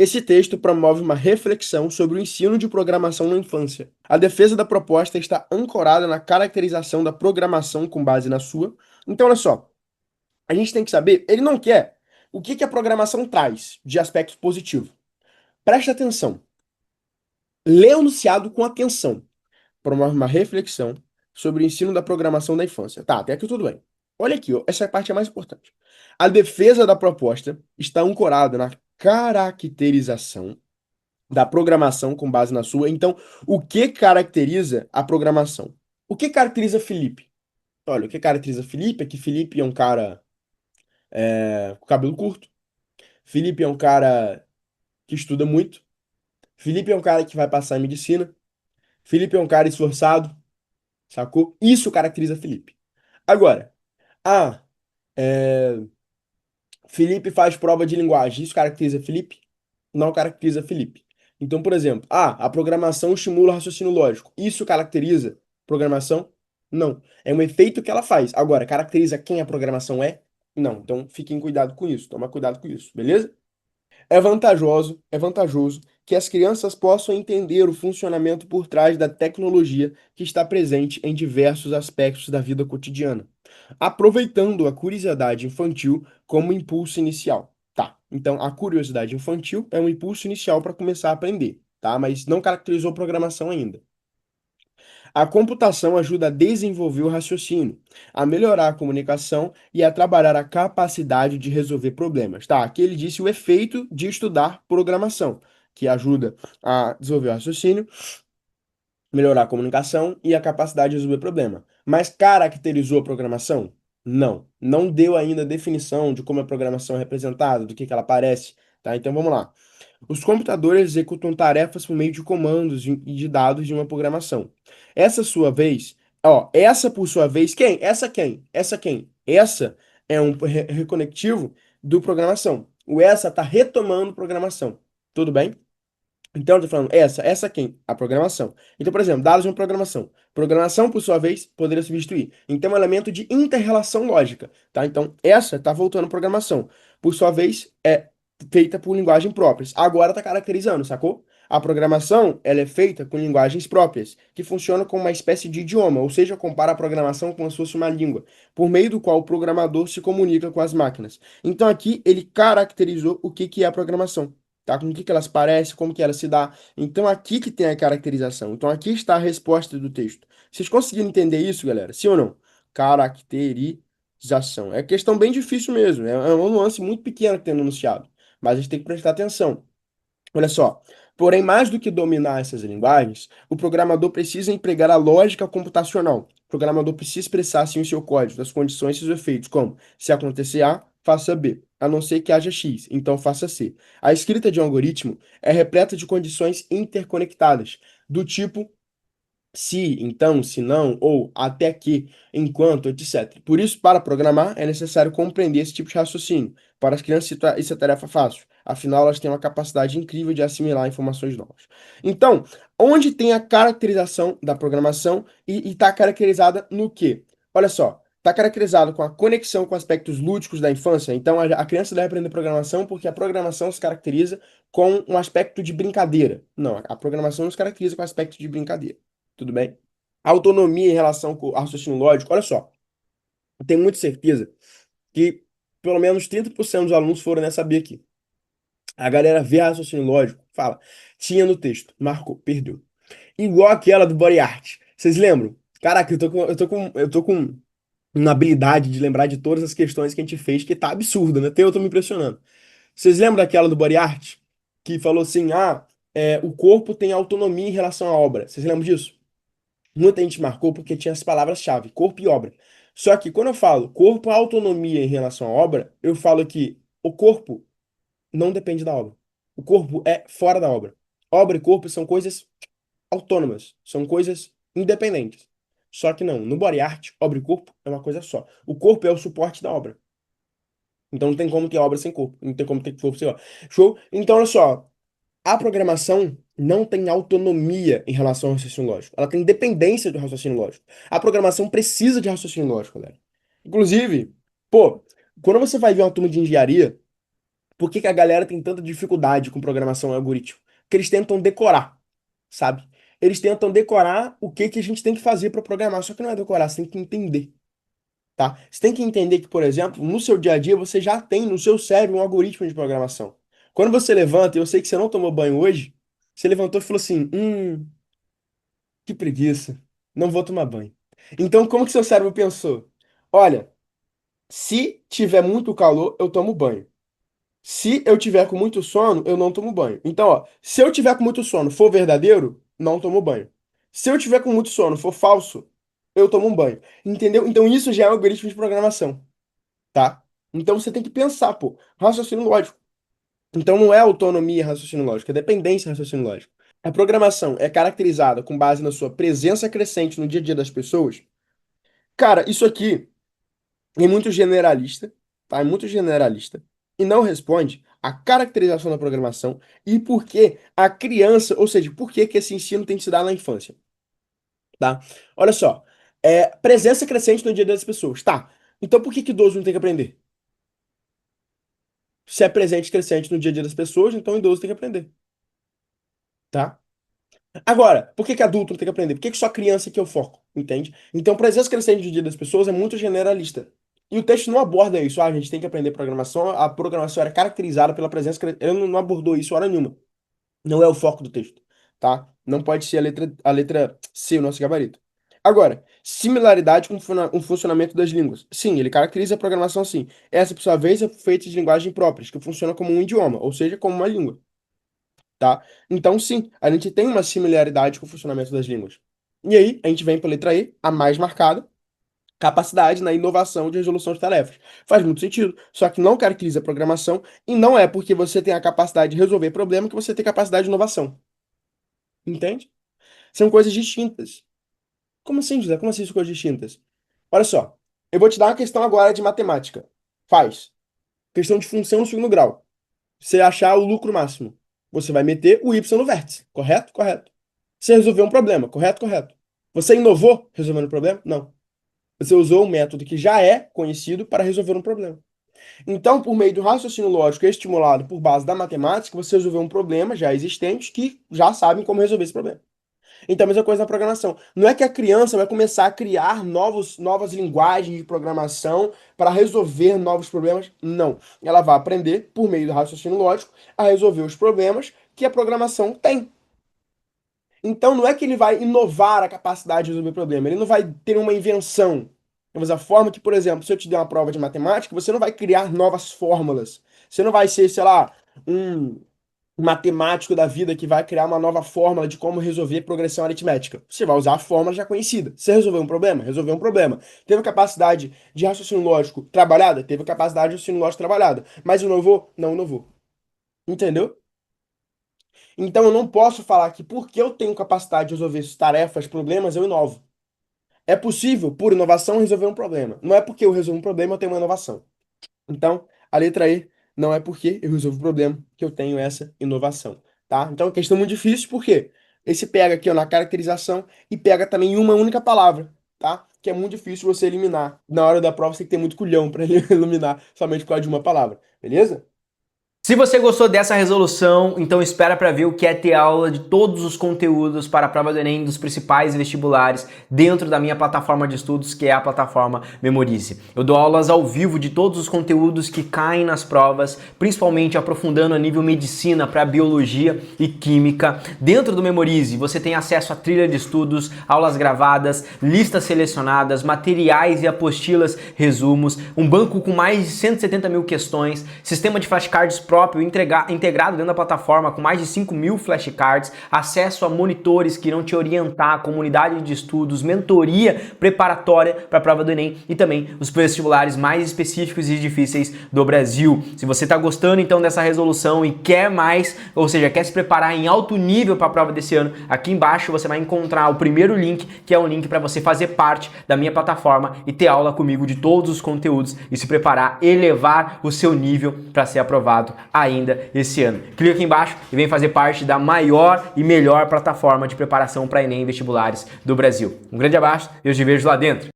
Esse texto promove uma reflexão sobre o ensino de programação na infância. A defesa da proposta está ancorada na caracterização da programação com base na sua. Então, olha só, a gente tem que saber, ele não quer o que que a programação traz de aspecto positivo. Preste atenção. Lê o enunciado com atenção. Promove uma reflexão sobre o ensino da programação da infância. Tá, até aqui tudo bem. Olha aqui, ó, essa parte é mais importante. A defesa da proposta está ancorada na caracterização da programação com base na sua. Então, o que caracteriza a programação? O que caracteriza Felipe? Olha, o que caracteriza Felipe é que Felipe é um cara com cabelo curto. Felipe é um cara que estuda muito. Felipe é um cara que vai passar em medicina. Felipe é um cara esforçado, sacou? Isso caracteriza Felipe. Agora, ah, é, Felipe faz prova de linguagem. Isso caracteriza Felipe? Não caracteriza Felipe. Então, por exemplo, a programação estimula o raciocínio lógico. Isso caracteriza programação? Não. É um efeito que ela faz. Agora, caracteriza quem a programação é? Não. Então, fiquem cuidado com isso. Toma cuidado com isso, beleza? É vantajoso que as crianças possam entender o funcionamento por trás da tecnologia que está presente em diversos aspectos da vida cotidiana, aproveitando a curiosidade infantil como impulso inicial. Tá, então a curiosidade infantil é um impulso inicial para começar a aprender, tá? Mas não caracterizou programação ainda. A computação ajuda a desenvolver o raciocínio, a melhorar a comunicação e a trabalhar a capacidade de resolver problemas. Tá, aqui ele disse o efeito de estudar programação, que ajuda a desenvolver o raciocínio, melhorar a comunicação e a capacidade de resolver problema. Mas caracterizou a programação? Não. Não deu ainda definição de como a programação é representada, do que ela parece. Tá? Então vamos lá. Os computadores executam tarefas por meio de comandos e de dados de uma programação. Essa por sua vez, quem? Essa quem? Essa quem? Essa é um reconectivo do programação. O essa está retomando programação. Tudo bem? Então, eu tô falando essa quem? A programação. Então, por exemplo, dados de uma programação. Programação, por sua vez, poderia substituir. Então, é um elemento de inter-relação lógica, tá? Então, essa tá voltando à programação. Por sua vez, é feita por linguagens próprias. Agora tá caracterizando, sacou? A programação, ela é feita com linguagens próprias, que funcionam como uma espécie de idioma, ou seja, compara a programação como se fosse uma língua, por meio do qual o programador se comunica com as máquinas. Então, aqui, ele caracterizou o que que é a programação, tá? Com o que que elas parecem, como que ela se dá. Então aqui que tem a caracterização. Então aqui está a resposta do texto. Vocês conseguiram entender isso, galera? Sim ou não? Caracterização. É questão bem difícil mesmo. É uma nuance muito pequena que tem no enunciado. Mas a gente tem que prestar atenção. Olha só. Porém, mais do que dominar essas linguagens, o programador precisa empregar a lógica computacional. O programador precisa expressar assim o seu código, as condições e seus efeitos, como se acontecer A, faça B, a não ser que haja X, então faça C. A escrita de um algoritmo é repleta de condições interconectadas, do tipo se, então, se não, ou até que, enquanto, etc. Por isso, para programar, é necessário compreender esse tipo de raciocínio. Para as crianças, isso é tarefa fácil. Afinal, elas têm uma capacidade incrível de assimilar informações novas. Então, onde tem a caracterização da programação e está caracterizada no quê? Olha só, está caracterizado com a conexão com aspectos lúdicos da infância. Então, a criança deve aprender programação porque a programação se caracteriza com um aspecto de brincadeira. Não, a programação não se caracteriza com aspecto de brincadeira. Tudo bem? Autonomia em relação ao raciocínio lógico. Olha só, eu tenho muita certeza que pelo menos 30% dos alunos foram nessa B aqui. A galera vê raciocínio lógico, fala, tinha no texto, marcou, perdeu. Igual aquela do body art. Vocês lembram? Caraca, eu tô com uma habilidade de lembrar de todas as questões que a gente fez, que tá absurda, né? Até eu tô me impressionando. Vocês lembram daquela do body art? Que falou assim, o corpo tem autonomia em relação à obra. Vocês lembram disso? Muita gente marcou porque tinha as palavras-chave, corpo e obra. Só que quando eu falo corpo, autonomia em relação à obra, eu falo que o corpo não depende da obra. O corpo é fora da obra. Obra e corpo são coisas autônomas, são coisas independentes. Só que não, no body art, obra e corpo é uma coisa só. O corpo é o suporte da obra. Então não tem como ter obra sem corpo, não tem como ter corpo sem obra. Show? Então olha só, a programação não tem autonomia em relação ao raciocínio lógico. Ela tem dependência do raciocínio lógico. A programação precisa de raciocínio lógico, galera. Inclusive, pô, quando você vai ver uma turma de engenharia, Por que que a galera tem tanta dificuldade com programação e algoritmo? Porque eles tentam decorar, sabe? Eles tentam decorar o que que a gente tem que fazer para programar, só que não é decorar, você tem que entender, tá? Você tem que entender que, por exemplo, no seu dia a dia você já tem no seu cérebro um algoritmo de programação. Quando você levanta, e eu sei que você não tomou banho hoje, você levantou e falou assim: que preguiça, não vou tomar banho. Então, como que seu cérebro pensou? Olha, se tiver muito calor, eu tomo banho. Se eu tiver com muito sono, eu não tomo banho. Então, ó, se eu tiver com muito sono, for verdadeiro, não tomo banho. Se eu tiver com muito sono, for falso, eu tomo um banho. Entendeu? Então, isso já é um algoritmo de programação, tá? Então, você tem que pensar, pô, raciocínio lógico. Então, não é autonomia raciocínio lógico, é dependência raciocínio lógico. A programação é caracterizada com base na sua presença crescente no dia a dia das pessoas. Cara, isso aqui é muito generalista, tá? É muito generalista e não responde à caracterização da programação e por que a criança, ou seja, por que que esse ensino tem que se dar na infância, tá? Olha só, presença crescente no dia a dia das pessoas, tá? Então por que que idoso não tem que aprender? Se é presente crescente no dia a dia das pessoas, então idoso tem que aprender, tá? Agora, por que que adulto não tem que aprender? Por que que só criança que é o foco? Entende? Então, presença crescente do dia das pessoas é muito generalista. E o texto não aborda isso. Ah, a gente tem que aprender programação. A programação era caracterizada pela presença. Ele não abordou isso hora nenhuma. Não é o foco do texto, tá? Não pode ser a letra C, o nosso gabarito. Agora, similaridade com o funcionamento das línguas. Sim, ele caracteriza a programação assim. Essa, por sua vez, é feita de linguagem próprias, que funciona como um idioma, ou seja, como uma língua, tá? Então, sim, a gente tem uma similaridade com o funcionamento das línguas. E aí, a gente vem para a letra E, a mais marcada, capacidade na inovação de resolução de tarefas. Faz muito sentido, só que não caracteriza a programação e não é porque você tem a capacidade de resolver problema que você tem capacidade de inovação. Entende? São coisas distintas. Como assim, José? Como assim são coisas distintas? Olha só, eu vou te dar uma questão agora de matemática. Faz. Questão de função no segundo grau. Você achar o lucro máximo. Você vai meter o y no vértice. Correto? Correto. Você resolveu um problema. Correto? Correto. Você inovou resolvendo o problema? Não. Você usou um método que já é conhecido para resolver um problema. Então, por meio do raciocínio lógico estimulado por base da matemática, você resolveu um problema já existente que já sabem como resolver esse problema. Então, a mesma coisa na programação. Não é que a criança vai começar a criar novas linguagens de programação para resolver novos problemas. Não. Ela vai aprender, por meio do raciocínio lógico, a resolver os problemas que a programação tem. Então, não é que ele vai inovar a capacidade de resolver o problema. Ele não vai ter uma invenção. Da forma que, por exemplo, se eu te der uma prova de matemática, você não vai criar novas fórmulas. Você não vai ser, sei lá, um matemático da vida que vai criar uma nova fórmula de como resolver progressão aritmética. Você vai usar a fórmula já conhecida. Você resolveu um problema? Resolveu um problema. Teve capacidade de raciocínio lógico trabalhada? Teve capacidade de raciocínio lógico trabalhada. Mas inovou? Não inovou. Entendeu? Então eu não posso falar que porque eu tenho capacidade de resolver tarefas, problemas, eu inovo. É possível, por inovação, resolver um problema. Não é porque eu resolvo um problema, eu tenho uma inovação. Então, a letra E não é porque eu resolvo o problema que eu tenho essa inovação, tá? Então, é uma questão muito difícil, por quê? Esse pega aqui ó, na caracterização e pega também em uma única palavra, tá? Que é muito difícil você eliminar. Na hora da prova, você tem que ter muito culhão para eliminar somente por causa de uma palavra, beleza? Se você gostou dessa resolução, então espera para ver o que é ter aula de todos os conteúdos para a prova do Enem dos principais vestibulares dentro da minha plataforma de estudos, que é a plataforma Memorize. Eu dou aulas ao vivo de todos os conteúdos que caem nas provas, principalmente aprofundando a nível medicina para biologia e química. Dentro do Memorize, você tem acesso a trilha de estudos, aulas gravadas, listas selecionadas, materiais e apostilas, resumos, um banco com mais de 170 mil questões, sistema de flashcards próprio integrado dentro da plataforma com mais de 5 mil flashcards, acesso a monitores que irão te orientar, comunidade de estudos, mentoria preparatória para a prova do Enem e também os vestibulares mais específicos e difíceis do Brasil. Se você está gostando então dessa resolução e quer mais, ou seja, quer se preparar em alto nível para a prova desse ano, aqui embaixo você vai encontrar o primeiro link, que é um link para você fazer parte da minha plataforma e ter aula comigo de todos os conteúdos e se preparar, elevar o seu nível para ser aprovado ainda esse ano. Clica aqui embaixo e vem fazer parte da maior e melhor plataforma de preparação para Enem e vestibulares do Brasil. Um grande abraço e eu te vejo lá dentro.